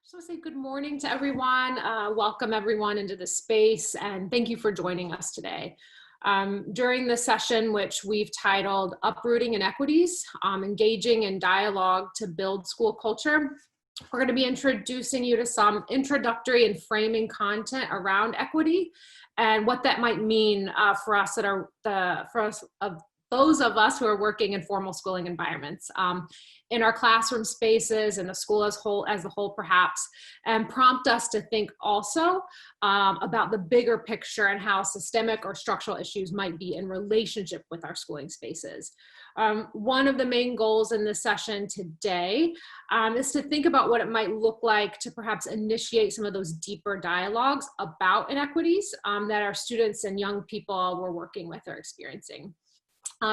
Just want to say good morning to everyone. Welcome everyone into the space, and thank you for joining us today. During the session, which we've titled Uprooting Inequities, Engaging in Dialogue to Build School Culture, we're going to be introducing you to some introductory and framing content around equity and what that might mean for us those of us who are working in formal schooling environments, in our classroom spaces, in the school as a whole perhaps, and prompt us to think also about the bigger picture and how systemic or structural issues might be in relationship with our schooling spaces. One of the main goals in this session today is to think about what it might look like to perhaps initiate some of those deeper dialogues about inequities that our students and young people we're working with are experiencing.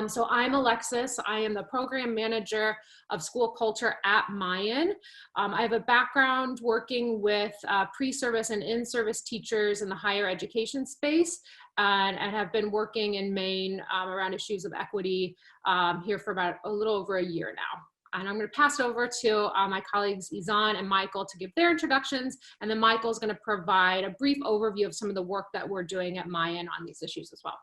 So I'm Alexis. I am the program manager of school culture at Maine. I have a background working with pre-service and in-service teachers in the higher education space, and have been working in Maine around issues of equity here for about a little over a year now. And I'm going to pass it over to my colleagues Ysanne and Michael to give their introductions, and then Michael's going to provide a brief overview of some of the work that we're doing at Maine on these issues as well.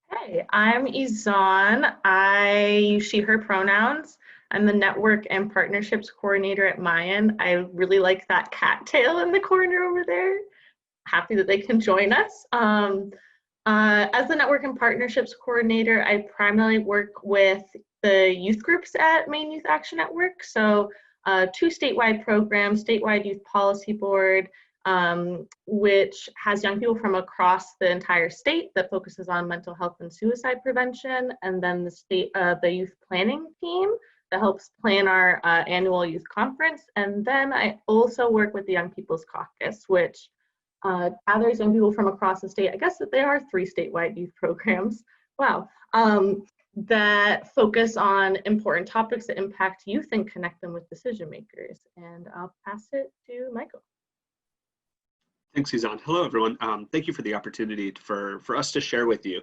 Hey, I'm Ysanne. I use she, her pronouns. I'm the network and partnerships coordinator at Maine. I really like that cattail in the corner over there. Happy that they can join us. As the network and partnerships coordinator, I primarily work with the youth groups at Maine Youth Action Network. So 2 statewide programs, Statewide Youth Policy Board, which has young people from across the entire state that focuses on mental health and suicide prevention, and then the youth planning team that helps plan our annual youth conference. And then I also work with the Young People's Caucus, which gathers young people from across the state. I guess that there are 3 statewide youth programs. Wow. That focus on important topics that impact youth and connect them with decision makers. And I'll pass it to Michael. Thanks, Ysanne. Hello, everyone. Thank you for the opportunity for us to share with you.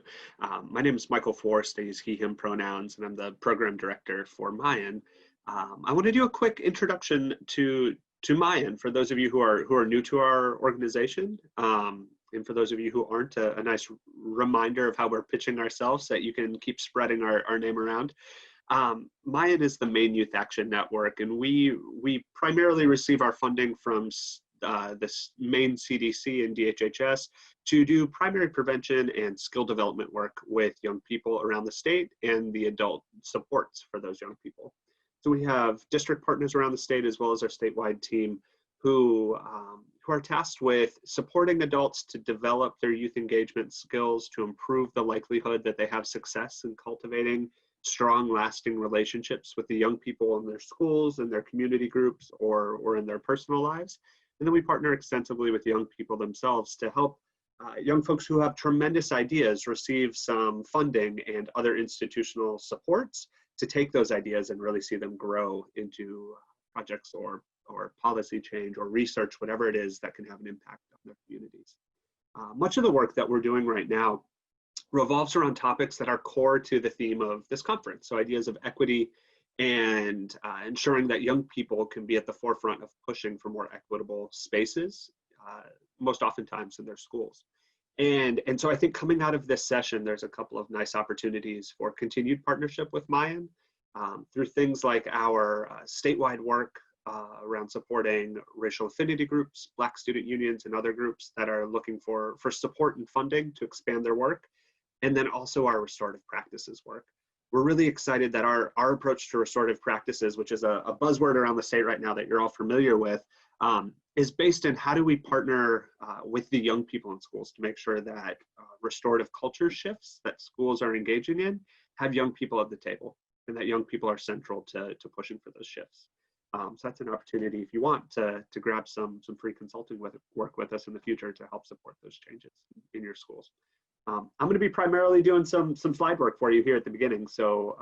My name is Michael Forrest. I use he, him pronouns, and I'm the program director for Maine. I want to do a quick introduction to Maine for those of you who are new to our organization, and for those of you who aren't, a nice reminder of how we're pitching ourselves so that you can keep spreading our name around. Maine is the Maine Youth Action Network, and we primarily receive our funding from this Maine CDC and DHHS to do primary prevention and skill development work with young people around the state and the adult supports for those young people. So we have district partners around the state as well as our statewide team who are tasked with supporting adults to develop their youth engagement skills to improve the likelihood that they have success in cultivating strong, lasting relationships with the young people in their schools and their community groups or in their personal lives. And then we partner extensively with young people themselves to help young folks who have tremendous ideas receive some funding and other institutional supports to take those ideas and really see them grow into projects or policy change or research, whatever it is that can have an impact on their communities. Much of the work that we're doing right now revolves around topics that are core to the theme of this conference. So ideas of equity and ensuring that young people can be at the forefront of pushing for more equitable spaces, most oftentimes in their schools. And so I think coming out of this session, there's a couple of nice opportunities for continued partnership with Maine through things like our statewide work around supporting racial affinity groups, Black student unions, and other groups that are looking for support and funding to expand their work, and then also our restorative practices work. We're really excited that our approach to restorative practices, which is a buzzword around the state right now that you're all familiar with, is based in how do we partner with the young people in schools to make sure that restorative culture shifts that schools are engaging in have young people at the table, and that young people are central to pushing for those shifts. So that's an opportunity if you want to grab some free consulting work with us in the future to help support those changes in your schools. I'm going to be primarily doing some slide work for you here at the beginning. So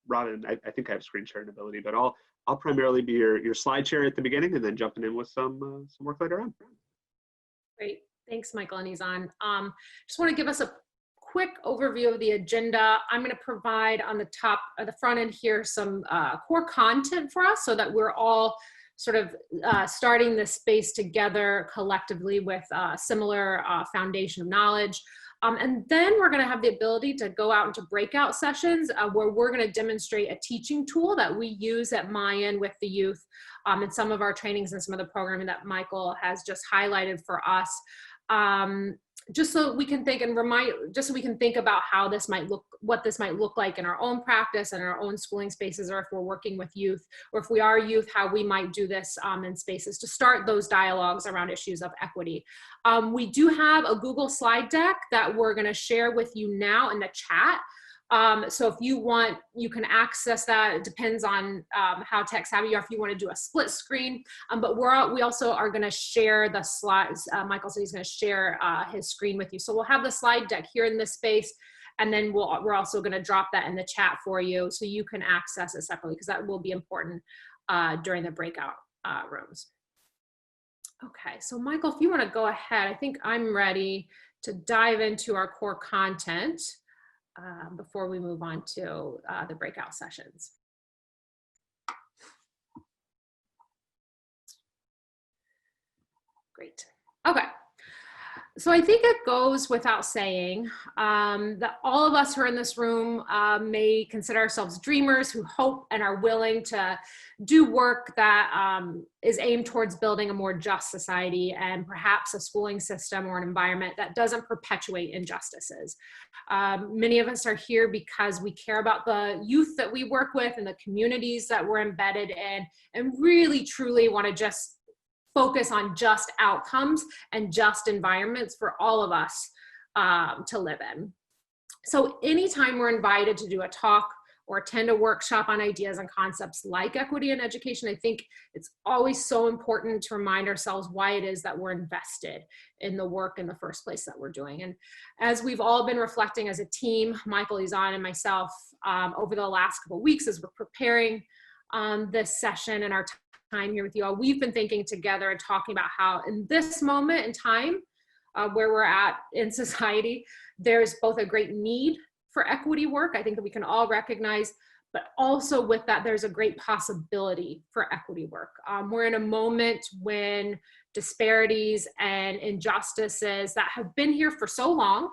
Robin, I think I have screen sharing ability, but I'll primarily be your slide share at the beginning and then jumping in with some work later on. Great, thanks Michael and Ysanne. Just want to give us a quick overview of the agenda. I'm going to provide on the front end here some core content for us so that we're all sort of starting this space together collectively with a similar foundation of knowledge. And then we're going to have the ability to go out into breakout sessions where we're going to demonstrate a teaching tool that we use at Mayan with the youth in some of our trainings and some of the programming that Michael has just highlighted for us. Just so we can think and just so we can think about how this might look, what this might look like in our own practice and our own schooling spaces, or if we're working with youth, or if we are youth, how we might do this in spaces to start those dialogues around issues of equity. We do have a Google slide deck that we're going to share with you now in the chat. So if you want, you can access that. It depends on how tech savvy you are, if you want to do a split screen. But we also are going to share the slides. Michael said he's going to share his screen with you. So we'll have the slide deck here in this space, and then we're also going to drop that in the chat for you so you can access it separately, because that will be important during the breakout rooms. Okay, so Michael, if you want to go ahead, I think I'm ready to dive into our core content before we move on to the breakout sessions. Great. Okay. So I think it goes without saying that all of us who are in this room may consider ourselves dreamers who hope and are willing to do work that is aimed towards building a more just society and perhaps a schooling system or an environment that doesn't perpetuate injustices. Many of us are here because we care about the youth that we work with and the communities that we're embedded in, and really truly want to just focus on just outcomes and just environments for all of us to live in. So anytime we're invited to do a talk or attend a workshop on ideas and concepts like equity in education, I think it's always so important to remind ourselves why it is that we're invested in the work in the first place that we're doing. And as we've all been reflecting as a team, Michael, Ysanne, and myself, over the last couple of weeks as we're preparing this session and our time here with you all, we've been thinking together and talking about how in this moment in time where we're at in society, there's both a great need for equity work, I think that we can all recognize, but also with that, there's a great possibility for equity work. We're in a moment when disparities and injustices that have been here for so long,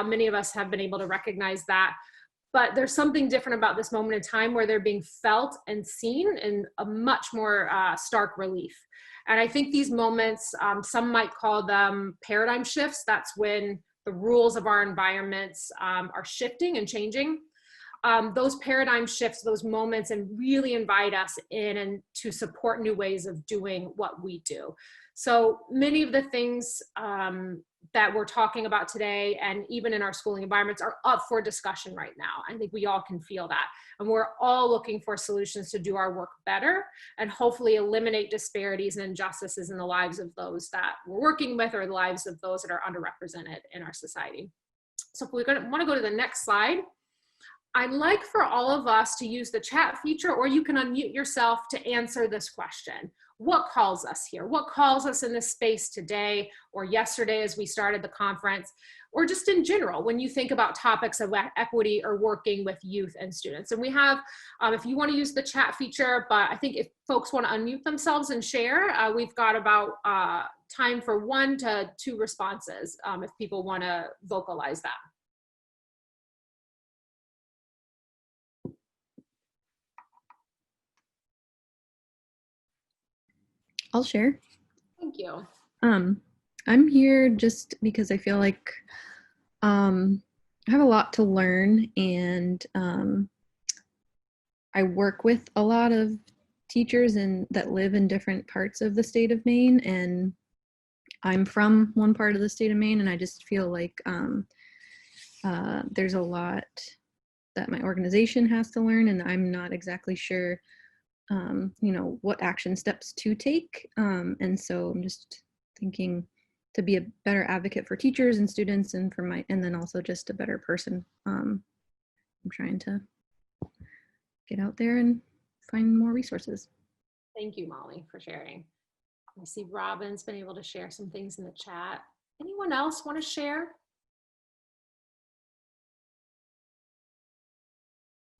many of us have been able to recognize that, but there's something different about this moment in time where they're being felt and seen in a much more stark relief. And I think these moments, some might call them paradigm shifts. That's when the rules of our environments are shifting and changing. Those paradigm shifts, those moments, and really invite us in and to support new ways of doing what we do. So many of the things that we're talking about today, and even in our schooling environments, are up for discussion right now. I think we all can feel that. And we're all looking for solutions to do our work better and hopefully eliminate disparities and injustices in the lives of those that we're working with, or the lives of those that are underrepresented in our society. So if we want to go to the next slide, I'd like for all of us to use the chat feature, or you can unmute yourself to answer this question. What calls us here? What calls us in this space today or yesterday as we started the conference, or just in general when you think about topics of equity or working with youth and students? And we have, if you want to use the chat feature, but I think if folks want to unmute themselves and share, we've got about time for 1 to 2 responses if people want to vocalize that. I'll share. Thank you. I'm here just because I feel like I have a lot to learn, and I work with a lot of teachers that live in different parts of the state of Maine, and I'm from one part of the state of Maine, and I just feel like there's a lot that my organization has to learn, and I'm not exactly sure what action steps to take. And so I'm just thinking to be a better advocate for teachers and students, and and then also just a better person. I'm trying to get out there and find more resources. Thank you, Molly, for sharing. I see Robin's been able to share some things in the chat. Anyone else want to share?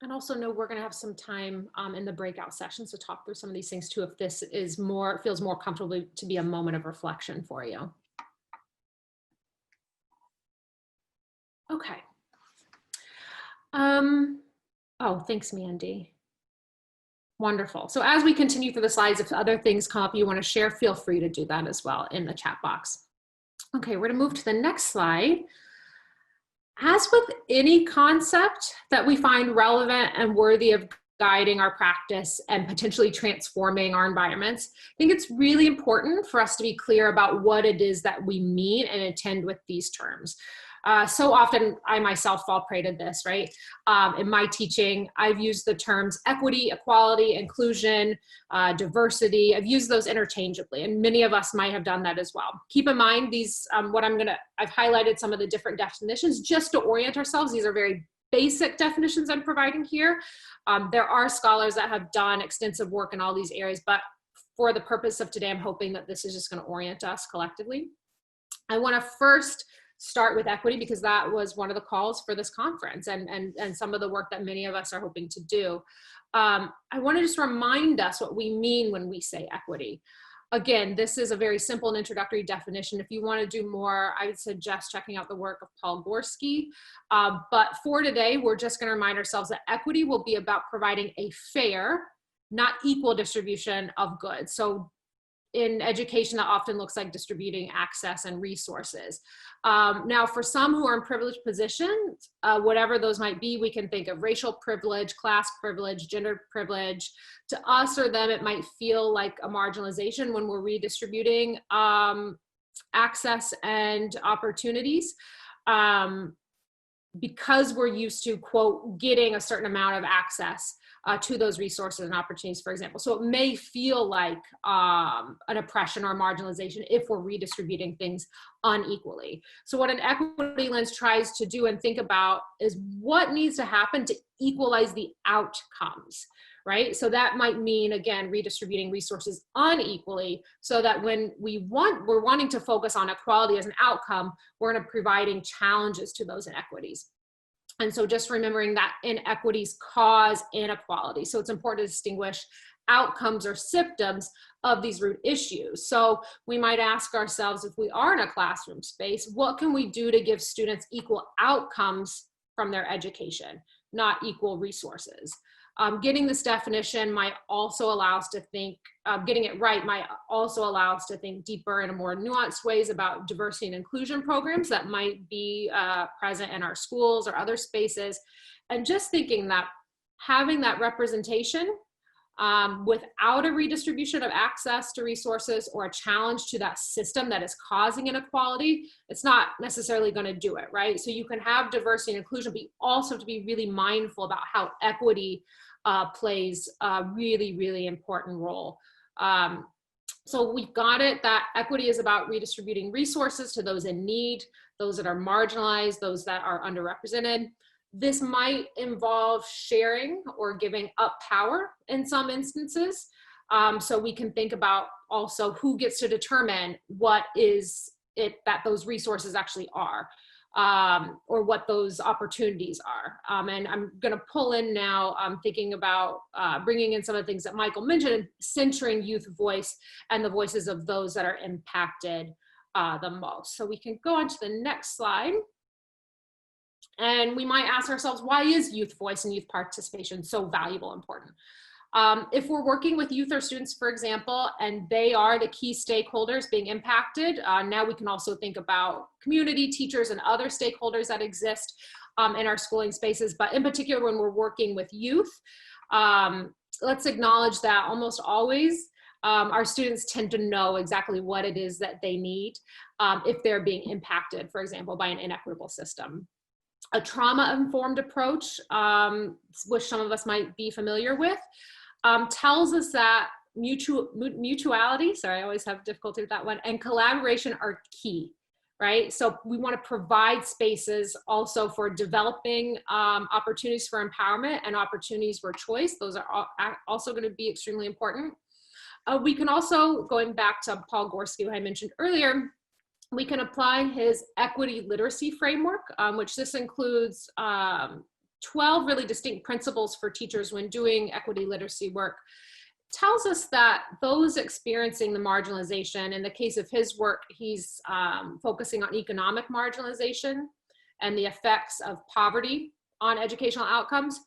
And also know we're going to have some time in the breakout sessions to talk through some of these things too, if this is feels more comfortable to be a moment of reflection for you. Okay. Oh, thanks, Mandy. Wonderful. So as we continue through the slides, if other things come up you want to share, feel free to do that as well in the chat box. Okay, we're going to move to the next slide. As with any concept that we find relevant and worthy of guiding our practice and potentially transforming our environments, I think it's really important for us to be clear about what it is that we mean and intend with these terms. So often I myself fall prey to this, right? In my teaching, I've used the terms equity, equality, inclusion, diversity. I've used those interchangeably, and many of us might have done that as well. Keep in mind these, I've highlighted some of the different definitions just to orient ourselves. These are very basic definitions I'm providing here. There are scholars that have done extensive work in all these areas, but for the purpose of today, I'm hoping that this is just going to orient us collectively. I want to first start with equity because that was one of the calls for this conference and some of the work that many of us are hoping to do. I want to just remind us what we mean when we say equity. Again, this is a very simple and introductory definition. If you want to do more, I would suggest checking out the work of Paul Gorski. But for today, we're just going to remind ourselves that equity will be about providing a fair, not equal distribution of goods. So in education, that often looks like distributing access and resources. Now, for some who are in privileged positions, whatever those might be, we can think of racial privilege, class privilege, gender privilege. To us or them, it might feel like a marginalization when we're redistributing access and opportunities. Because we're used to, quote, getting a certain amount of access to those resources and opportunities, for example. So it may feel like an oppression or marginalization if we're redistributing things unequally. So what an equity lens tries to do and think about is what needs to happen to equalize the outcomes, right? So that might mean, again, redistributing resources unequally so that when we're wanting to focus on equality as an outcome, we're going to providing challenges to those inequities. And so just remembering that inequities cause inequality. So it's important to distinguish outcomes or symptoms of these root issues. So we might ask ourselves, if we are in a classroom space, what can we do to give students equal outcomes from their education, not equal resources? Getting this definition might also allow us to think, getting it right might also allow us to think deeper in a more nuanced ways about diversity and inclusion programs that might be present in our schools or other spaces. And just thinking that having that representation without a redistribution of access to resources or a challenge to that system that is causing inequality, it's not necessarily going to do it, right? So you can have diversity and inclusion, but you also have to be really mindful about how equity plays a really, really important role. So we've got it that equity is about redistributing resources to those in need, those that are marginalized, those that are underrepresented. This might involve sharing or giving up power in some instances. So we can think about also who gets to determine what is it that those resources actually are, or what those opportunities are. And I'm going to pull in now, thinking about bringing in some of the things that Michael mentioned, centering youth voice and the voices of those that are impacted the most. So we can go on to the next slide. And we might ask ourselves, why is youth voice and youth participation so valuable and important? If we're working with youth or students, for example, and they are the key stakeholders being impacted, now we can also think about community, teachers, and other stakeholders that exist in our schooling spaces. But in particular, when we're working with youth, let's acknowledge that almost always our students tend to know exactly what it is that they need if they're being impacted, for example, by an inequitable system. A trauma-informed approach, which some of us might be familiar with, tells us that mutuality, sorry, I always have difficulty with that one, and collaboration are key, right? So we want to provide spaces also for developing opportunities for empowerment and opportunities for choice. Those are also going to be extremely important. We can also, going back to Paul Gorski, who I mentioned earlier, we can apply his equity literacy framework, which this includes 12 really distinct principles for teachers when doing equity literacy work, tells us that those experiencing the marginalization, in the case of his work, he's focusing on economic marginalization and the effects of poverty on educational outcomes.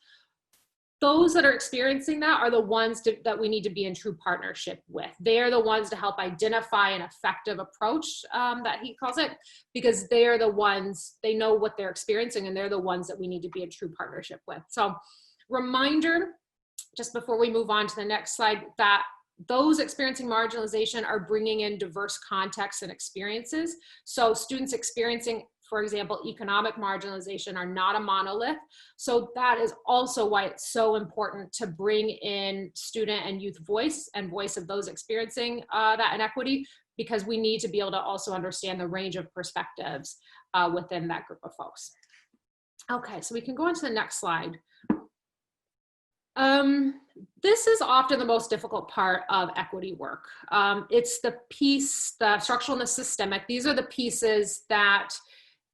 Those that are experiencing that are the ones that we need to be in true partnership with. They're the ones to help identify an effective approach, that he calls it, because they're the ones, they know what they're experiencing, and they're the ones that we need to be in true partnership with. So, reminder, just before we move on to the next slide, that those experiencing marginalization are bringing in diverse contexts and experiences. So students experiencing, for example, economic marginalization are not a monolith. So that is also why it's so important to bring in student and youth voice and voice of those experiencing that inequity, because we need to be able to also understand the range of perspectives within that group of folks. Okay, so we can go on to the next slide. This is often the most difficult part of equity work. It's the piece, the structural and the systemic. These are the pieces that,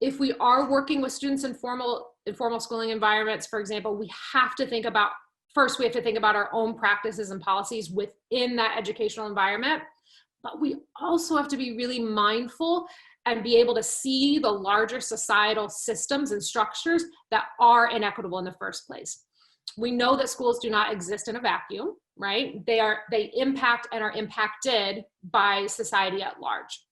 if we are working with students in formal schooling environments, for example, we have to think about, first we have to think about our own practices and policies within that educational environment, but we also have to be really mindful and be able to see the larger societal systems and structures that are inequitable in the first place. We know that schools do not exist in a vacuum, right? They impact and are impacted by society at large.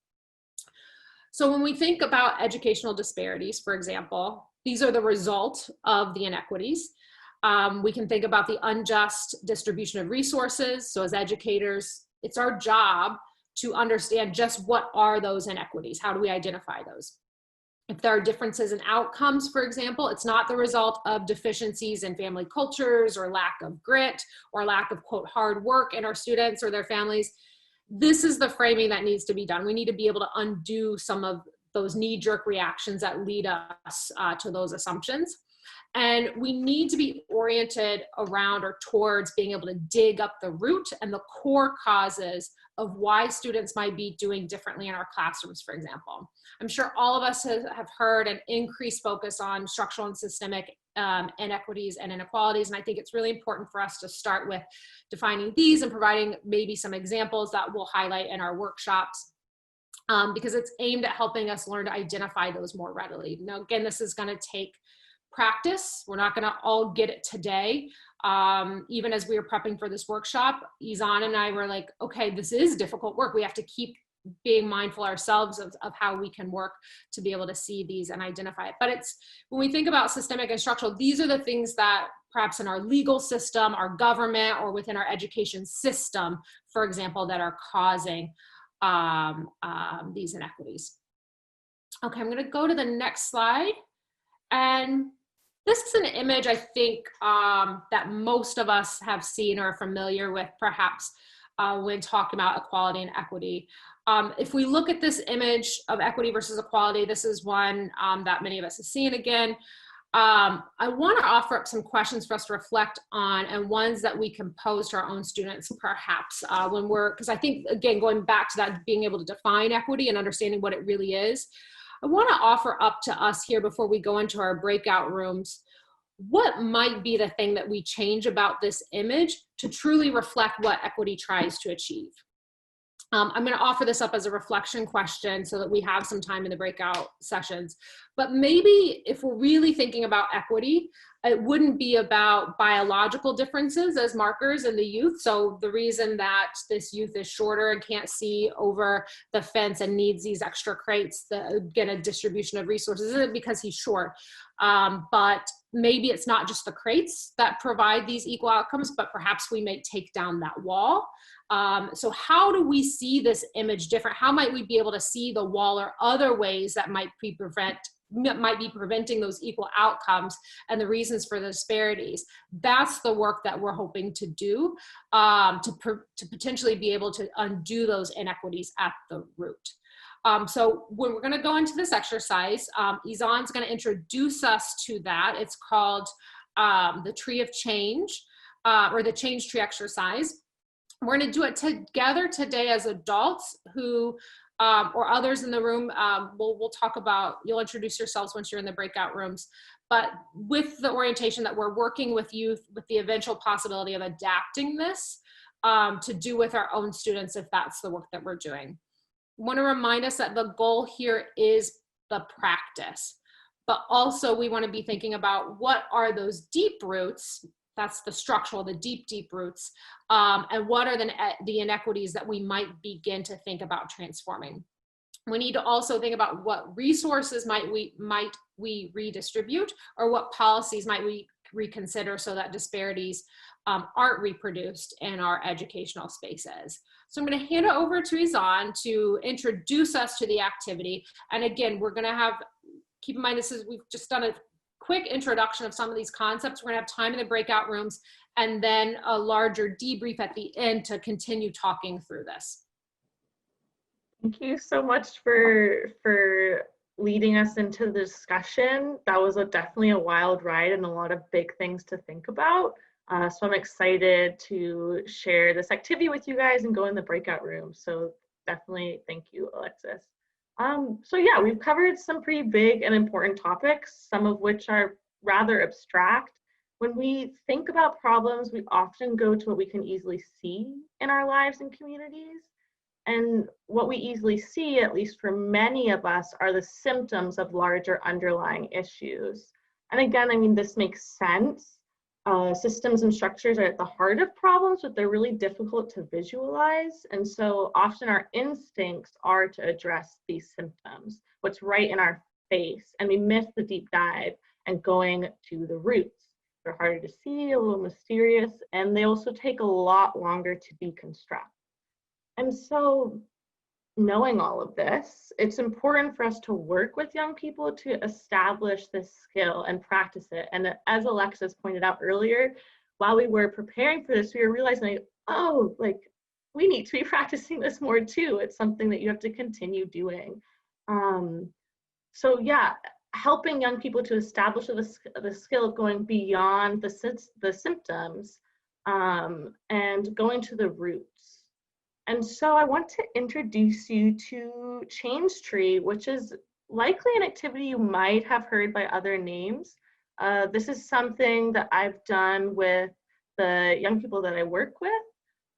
So when we think about educational disparities, for example, these are the result of the inequities. We can think about the unjust distribution of resources. So as educators, it's our job to understand just what are those inequities? How do we identify those? If there are differences in outcomes, for example, it's not the result of deficiencies in family cultures or lack of grit or lack of, quote, hard work in our students or their families. This is the framing that needs to be done. We need to be able to undo some of those knee-jerk reactions that lead us to those assumptions. And we need to be oriented around or towards being able to dig up the root and the core causes of why students might be doing differently in our classrooms, for example. I'm sure all of us have heard an increased focus on structural and systemic inequities and inequalities. And I think it's really important for us to start with defining these and providing maybe some examples that we'll highlight in our workshops, because it's aimed at helping us learn to identify those more readily. Now, again, this is going to take practice. We're not going to all get it today. Even as we were prepping for this workshop, Ysanne and I were like, okay, this is difficult work. We have to keep being mindful ourselves of how we can work to be able to see these and identify it. But it's, when we think about systemic and structural, these are the things that perhaps in our legal system, our government, or within our education system, for example, that are causing these inequities. Okay, I'm going to go to the next slide. And this is an image I think that most of us have seen or are familiar with, perhaps, when talking about equality and equity. If we look at this image of equity versus equality, this is one that many of us have seen again. I want to offer up some questions for us to reflect on, and ones that we can pose to our own students, perhaps, when we're, because I think, again, going back to that, being able to define equity and understanding what it really is, I want to offer up to us here before we go into our breakout rooms, what might be the thing that we change about this image to truly reflect what equity tries to achieve. I'm going to offer this up as a reflection question so that we have some time in the breakout sessions. But maybe if we're really thinking about equity, it wouldn't be about biological differences as markers in the youth. So the reason that this youth is shorter and can't see over the fence and needs these extra crates, again, a distribution of resources, isn't because he's short. But maybe it's not just the crates that provide these equal outcomes, but perhaps we may take down that wall. So how do we see this image different? How might we be able to see the wall or other ways that might be preventing those equal outcomes and the reasons for the disparities? That's the work that we're hoping to do to potentially be able to undo those inequities at the root. So when we're going to go into this exercise, Ysanne's going to introduce us to that. It's called the Tree of Change, or the Change Tree exercise. We're going to do it together today as adults who, or others in the room. We'll talk about, you'll introduce yourselves once you're in the breakout rooms. but with the orientation that we're working with youth with the eventual possibility of adapting this to do with our own students if that's the work that we're doing. I want to remind us that the goal here is the practice, but also we want to be thinking about what are those deep roots, that's the structural, the deep, deep roots, and what are the inequities that we might begin to think about transforming. We need to also think about what resources might we redistribute, or what policies might we reconsider so that disparities aren't reproduced in our educational spaces. So I'm going to hand it over to Ysanne to introduce us to the activity. And again, we're going to have, keep in mind, we've just done a quick introduction of some of these concepts. We're going to have time in the breakout rooms and then a larger debrief at the end to continue talking through this. Thank you so much for leading us into the discussion. That was definitely a wild ride and a lot of big things to think about. So I'm excited to share this activity with you guys and go in the breakout room. So definitely thank you, Alexis. So yeah, we've covered some pretty big and important topics, some of which are rather abstract. When we think about problems, we often go to what we can easily see in our lives and communities. And what we easily see, at least for many of us, are the symptoms of larger underlying issues. And again, I mean, this makes sense. Systems and structures are at the heart of problems, but they're really difficult to visualize. And so often our instincts are to address these symptoms, what's right in our face, and we miss the deep dive and going to the roots. They're harder to see, a little mysterious, and they also take a lot longer to deconstruct. And so knowing all of this, it's important for us to work with young people to establish this skill and practice it. And as Alexis pointed out earlier, while we were preparing for this, we were realizing, oh, like, we need to be practicing this more too. It's something that you have to continue doing. So yeah, helping young people to establish the skill of going beyond the symptoms and going to the roots. And so I want to introduce you to Change Tree, which is likely an activity you might have heard by other names. This is something that I've done with the young people that I work with.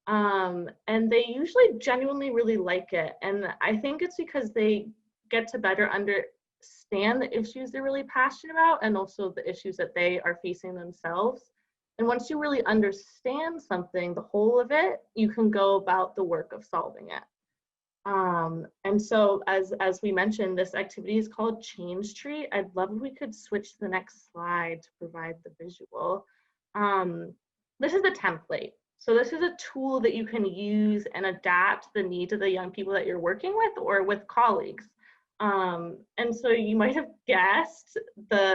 And they usually genuinely really like it. And I think it's because they get to better understand the issues they're really passionate about and also the issues that they are facing themselves. And once you really understand something, the whole of it, you can go about the work of solving it. And so as we mentioned, this activity is called Change Tree. I'd love if we could switch to the next slide to provide the visual. This is the template. So this is a tool that you can use and adapt to the needs of the young people that you're working with or with colleagues. And so you might have guessed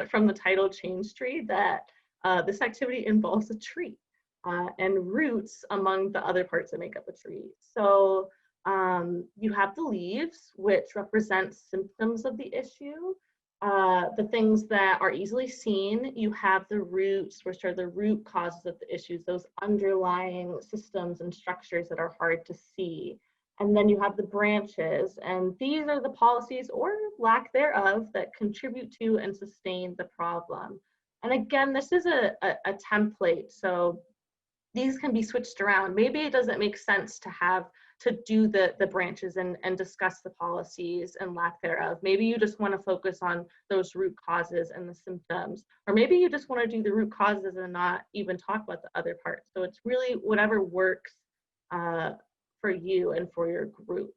from the title Change Tree that this activity involves a tree and roots among the other parts that make up a tree. So you have the leaves, which represent symptoms of the issue, the things that are easily seen. You have the roots, which are the root causes of the issues, those underlying systems and structures that are hard to see. And then you have the branches, and these are the policies or lack thereof that contribute to and sustain the problem. And again, this is a template, so these can be switched around. Maybe it doesn't make sense to do the branches and discuss the policies and lack thereof. Maybe you just want to focus on those root causes and the symptoms, or maybe you just want to do the root causes and not even talk about the other parts. So it's really whatever works for you and for your group.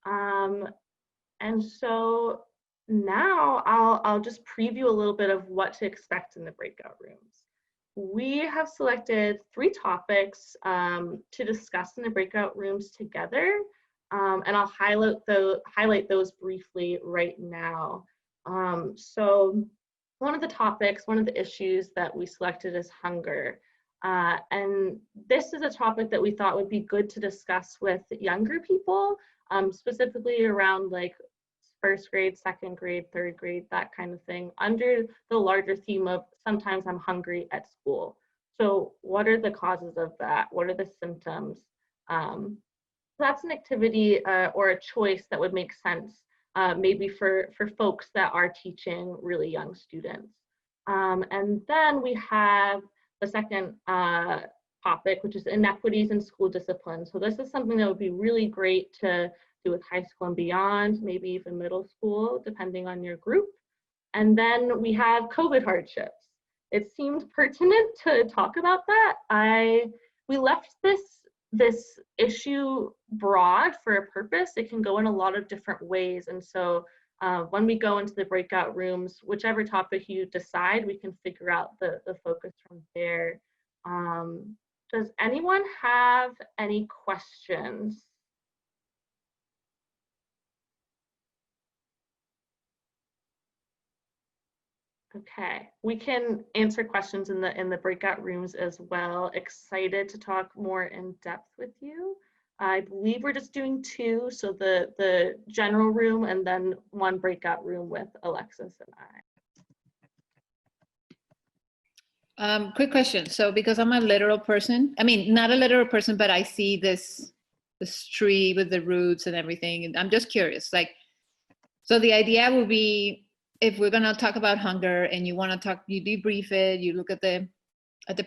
And so now I'll just preview a little bit of what to expect in the breakout rooms. We have selected 3 topics to discuss in the breakout rooms together, and I'll highlight those briefly right now. So one of the issues that we selected is hunger. And this is a topic that we thought would be good to discuss with younger people, specifically around like first grade, second grade, third grade, that kind of thing, under the larger theme of sometimes I'm hungry at school. So what are the causes of that? What are the symptoms? That's an activity or a choice that would make sense maybe for folks that are teaching really young students. And then we have the second topic, which is inequities in school discipline. So this is something that would be really great to do with high school and beyond, maybe even middle school, depending on your group. And then we have COVID hardships. It seemed pertinent to talk about that. We left this issue broad for a purpose. It can go in a lot of different ways. And so when we go into the breakout rooms, whichever topic you decide, we can figure out the focus from there. Does anyone have any questions? Okay, we can answer questions in the breakout rooms as well. Excited to talk more in depth with you. I believe we're just doing 2, so the general room and then 1 breakout room with Alexis and I. Quick question. So because I'm a literal person, I mean, not a literal person, but I see this tree with the roots and everything. And I'm just curious, like, so the idea would be, if we're gonna talk about hunger and you wanna talk, you debrief it, you look at the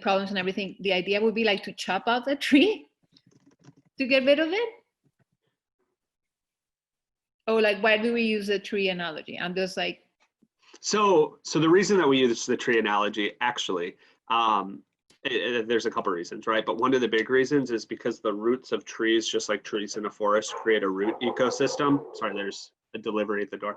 problems and everything, the idea would be like to chop out the tree to get rid of it? Or like, why do we use the tree analogy? I'm just like. So the reason that we use the tree analogy, actually, there's a couple reasons, right? But one of the big reasons is because the roots of trees, just like trees in a forest, create a root ecosystem. Sorry, there's a delivery at the door.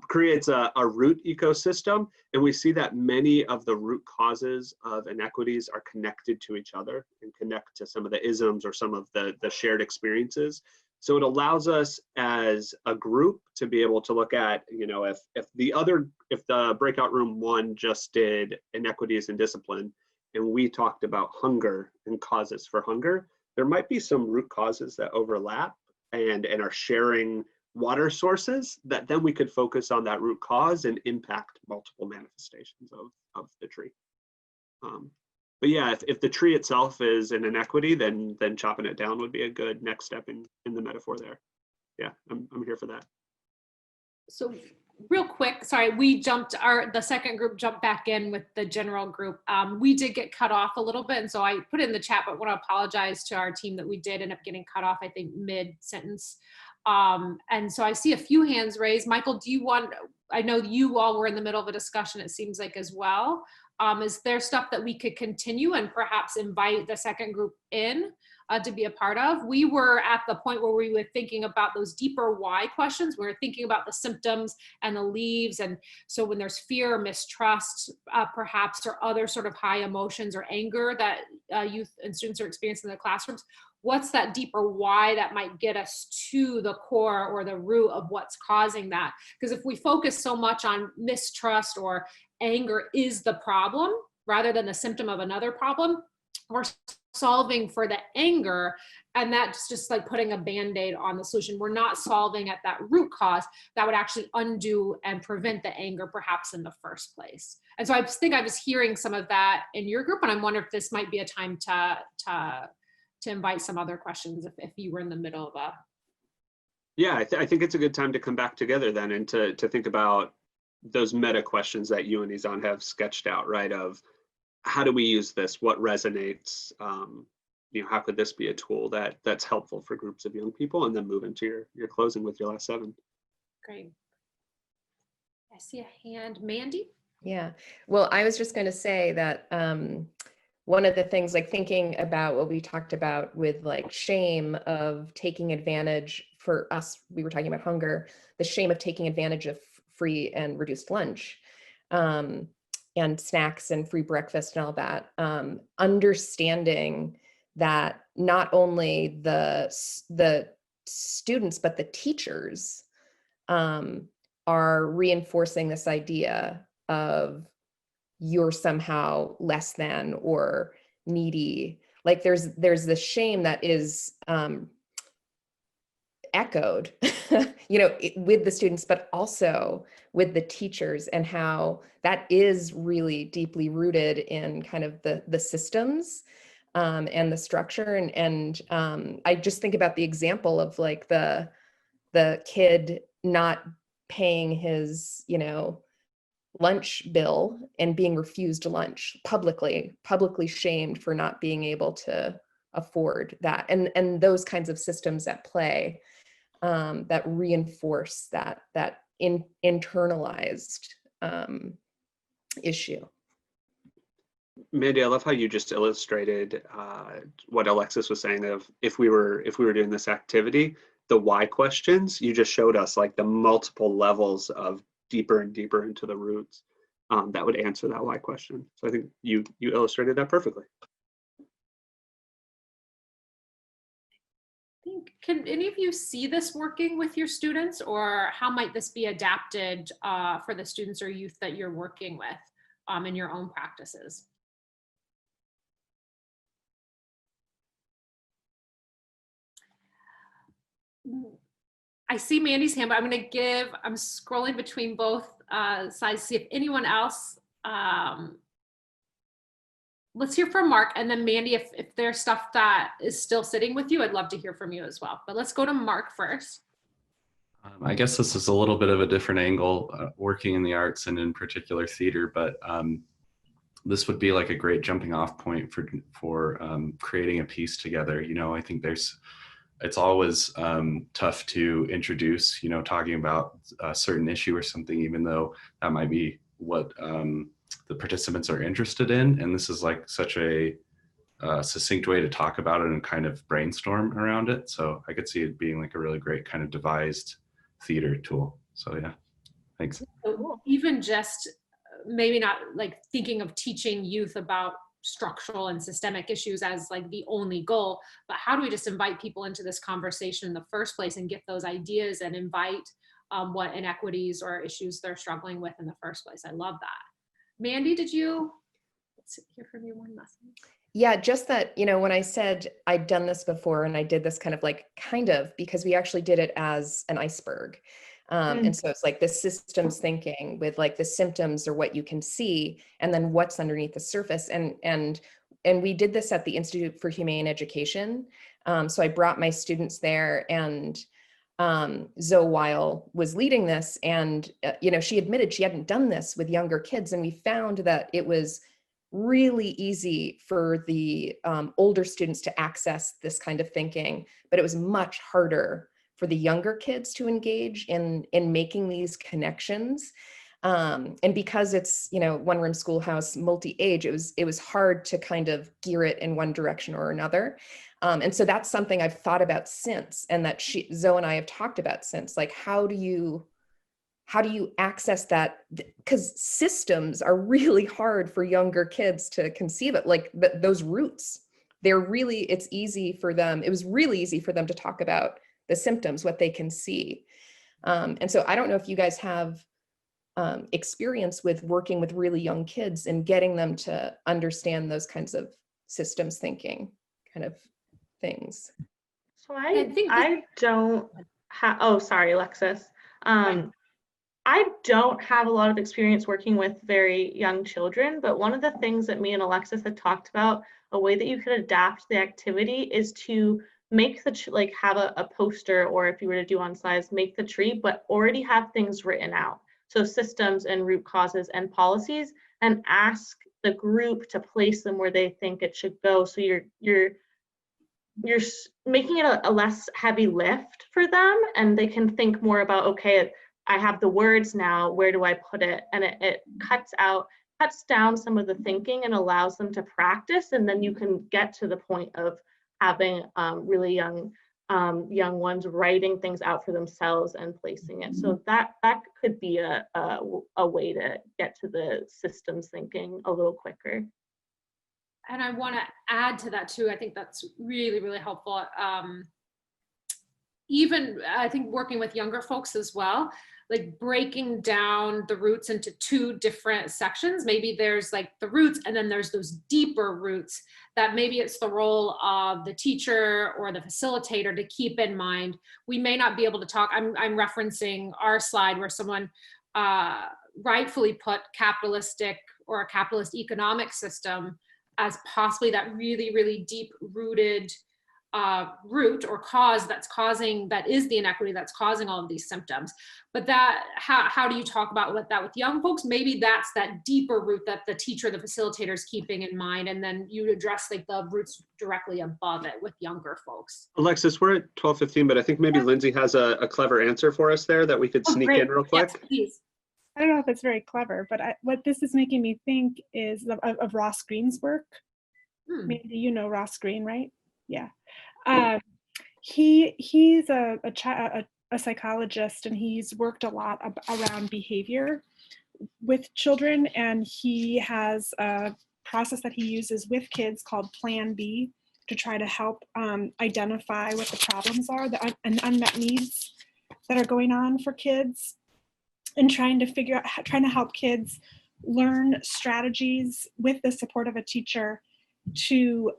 Creates a root ecosystem. And we see that many of the root causes of inequities are connected to each other and connect to some of the isms or some of the shared experiences. So it allows us as a group to be able to look at, you know, if the breakout room 1 just did inequities and discipline, and we talked about hunger and causes for hunger, there might be some root causes that overlap and are sharing water sources that then we could focus on that root cause and impact multiple manifestations of the tree. But yeah, if the tree itself is an inequity, then chopping it down would be a good next step in the metaphor there. Yeah, I'm here for that. So real quick, sorry, the second group jumped back in with the general group. We did get cut off a little bit, and so I put it in the chat, but want to apologize to our team that we did end up getting cut off, I think, mid-sentence. And so I see a few hands raised. Michael, I know you all were in the middle of a discussion, it seems like, as well. Is there stuff that we could continue and perhaps invite the second group in to be a part of? We were at the point where we were thinking about those deeper why questions. We were thinking about the symptoms and the leaves. And so when there's fear or mistrust, perhaps, or other sort of high emotions or anger that youth and students are experiencing in the classrooms, what's that deeper why that might get us to the core or the root of what's causing that? Because if we focus so much on mistrust or anger is the problem rather than the symptom of another problem, we're solving for the anger, and that's just like putting a band-aid on the solution. We're not solving at that root cause that would actually undo and prevent the anger perhaps in the first place. And so I think I was hearing some of that in your group, and I'm wondering if this might be a time to invite some other questions if you were in the middle of a. Yeah, I think it's a good time to come back together then and to think about those meta questions that you and Ysanne have sketched out, right? Of how do we use this? What resonates? You know, how could this be a tool that's helpful for groups of young people? And then move into your closing with your last 7. Great. I see a hand, Mandy. Yeah, well, I was just going to say that one of the things, like thinking about what we talked about with like shame of taking advantage for us, we were talking about hunger, the shame of taking advantage of free and reduced lunch and snacks and free breakfast and all that. Understanding that not only the students, but the teachers are reinforcing this idea of you're somehow less than or needy. Like there's this shame that is echoed, you know, with the students, but also with the teachers, and how that is really deeply rooted in kind of the systems and the structure. And I just think about the example of like the kid not paying his, you know, lunch bill and being refused lunch publicly shamed for not being able to afford that, and those kinds of systems at play that reinforce that internalized issue. Mandy, I love how you just illustrated what Alexis was saying of if we were doing this activity, the why questions, you just showed us like the multiple levels of deeper and deeper into the roots that would answer that why question. So I think you illustrated that perfectly. Can any of you see this working with your students, or how might this be adapted for the students or youth that you're working with in your own practices? I see Mandy's hand, but I'm scrolling between both sides to see if anyone else, let's hear from Mark, and then Mandy, if there's stuff that is still sitting with you, I'd love to hear from you as well. But let's go to Mark first. I guess this is a little bit of a different angle, working in the arts and in particular theater, but this would be like a great jumping off point for creating a piece together. You know, I think it's always tough to introduce, you know, talking about a certain issue or something, even though that might be what the participants are interested in. And this is like such a succinct way to talk about it and kind of brainstorm around it. So I could see it being like a really great kind of devised theater tool. So yeah, thanks. So even just maybe not like thinking of teaching youth about structural and systemic issues as like the only goal, but how do we just invite people into this conversation in the first place and get those ideas and invite what inequities or issues they're struggling with in the first place? I love that. Mandy, let's hear from you one last time. Yeah, just that, you know, when I said I'd done this before, and I did this kind of because we actually did it as an iceberg. And so it's like the systems thinking with like the symptoms or what you can see, and then what's underneath the surface. And we did this at the Institute for Humane Education. So I brought my students there, and Zoe Weil was leading this, and you know, she admitted she hadn't done this with younger kids, and we found that it was really easy for the older students to access this kind of thinking, but it was much harder for the younger kids to engage in making these connections. And because it's, you know, one room schoolhouse, multi-age, it was hard to kind of gear it in one direction or another. And so that's something I've thought about since, and that Zoe and I have talked about since, like, how do you access that? Because systems are really hard for younger kids to conceive it, like those roots, it's easy for them. It was really easy for them to talk about the symptoms, what they can see. And so I don't know if you guys have experience with working with really young kids and getting them to understand those kinds of systems thinking kind of things. So I don't have, oh, sorry, Alexis. I don't have a lot of experience working with very young children, but one of the things that me and Alexis had talked about, a way that you could adapt the activity is to make like have a poster, or if you were to do on slides, make the tree, but already have things written out. So systems and root causes and policies, and ask the group to place them where they think it should go. So you're making it a less heavy lift for them, and they can think more about, okay, I have the words now, where do I put it? And it cuts down some of the thinking and allows them to practice. And then you can get to the point of having really young ones writing things out for themselves and placing it. So that could be a way to get to the systems thinking a little quicker. And I want to add to that too. I think that's really, really helpful. Even I think working with younger folks as well, like breaking down the roots into two different sections. Maybe there's like the roots, and then there's those deeper roots that maybe it's the role of the teacher or the facilitator to keep in mind. We may not be able to talk. I'm referencing our slide where someone rightfully put capitalistic or a capitalist economic system as possibly that really, really deep rooted root or cause that is the inequity that's causing all of these symptoms. But that, how do you talk about that with young folks? Maybe that's that deeper root that the teacher, the facilitator is keeping in mind, and then you address like the roots directly above it with younger folks. Alexis, we're at 12:15, but I think maybe Lindsay has a clever answer for us there that we could sneak in real quick. Yes, please. I don't know if it's very clever, but what this is making me think is of Ross Green's work. Maybe you know Ross Green, right? Yeah. He's a psychologist, and he's worked a lot around behavior with children, and he has a process that he uses with kids called Plan B to try to help identify what the problems are, and unmet needs that are going on for kids, and trying to help kids learn strategies with the support of a teacher to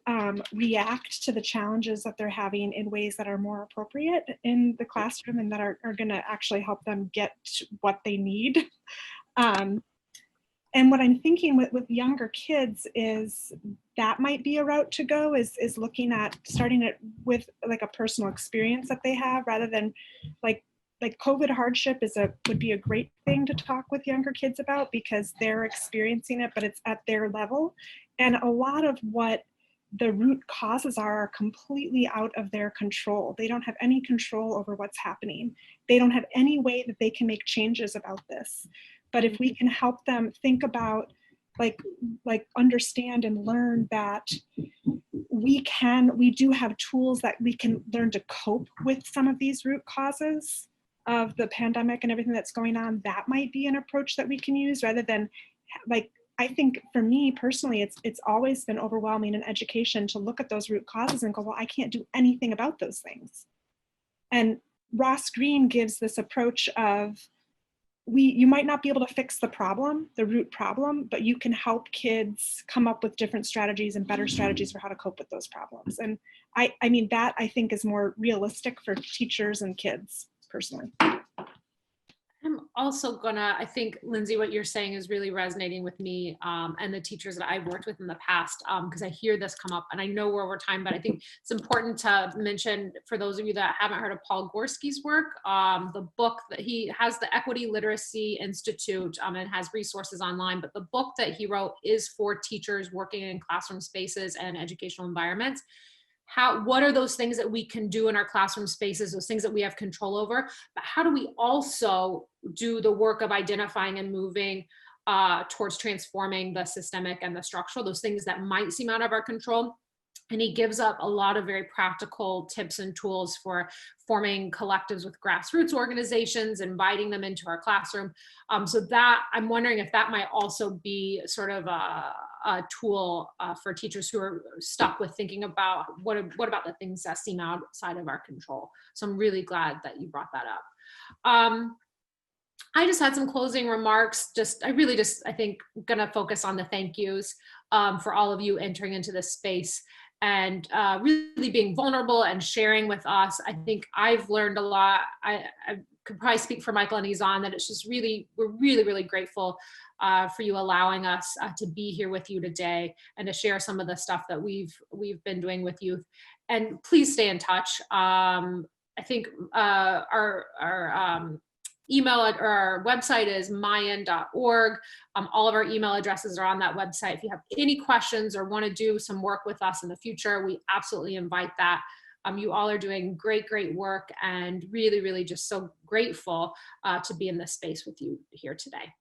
react to the challenges that they're having in ways that are more appropriate in the classroom, and that are going to actually help them get what they need. And what I'm thinking with younger kids is that might be a route to go, is looking at starting it with like a personal experience that they have, rather than like COVID hardship would be a great thing to talk with younger kids about, because they're experiencing it, but it's at their level. And a lot of what the root causes are completely out of their control. They don't have any control over what's happening. They don't have any way that they can make changes about this. But if we can help them think about, like understand and learn that we do have tools that we can learn to cope with some of these root causes of the pandemic and everything that's going on, that might be an approach that we can use, rather than I think for me personally, it's always been overwhelming in education to look at those root causes and go, well, I can't do anything about those things. And Ross Green gives this approach of, you might not be able to fix the problem, the root problem, but you can help kids come up with different strategies and better strategies for how to cope with those problems. And I mean, that I think is more realistic for teachers and kids personally. I'm also I think, Lindsay, what you're saying is really resonating with me and the teachers that I've worked with in the past, because I hear this come up, and I know we're over time, but I think it's important to mention, for those of you that haven't heard of Paul Gorski's work, the book that he has, the Equity Literacy Institute, and has resources online, but the book that he wrote is for teachers working in classroom spaces and educational environments. What are those things that we can do in our classroom spaces, those things that we have control over, but how do we also do the work of identifying and moving towards transforming the systemic and the structural, those things that might seem out of our control? And he gives up a lot of very practical tips and tools for forming collectives with grassroots organizations, inviting them into our classroom. So that, I'm wondering if that might also be sort of a tool for teachers who are stuck with thinking about what about the things that seem outside of our control. So I'm really glad that you brought that up. I just had some closing remarks. I think gonna focus on the thank yous for all of you entering into this space and really being vulnerable and sharing with us. I think I've learned a lot. I could probably speak for Michael and Ysanne that it's just we're really, really grateful for you allowing us to be here with you today and to share some of the stuff that we've been doing with youth. And please stay in touch. I think our email or our website is mayan.org. All of our email addresses are on that website. If you have any questions or want to do some work with us in the future, we absolutely invite that. You all are doing great, great work, and really, really just so grateful to be in this space with you here today.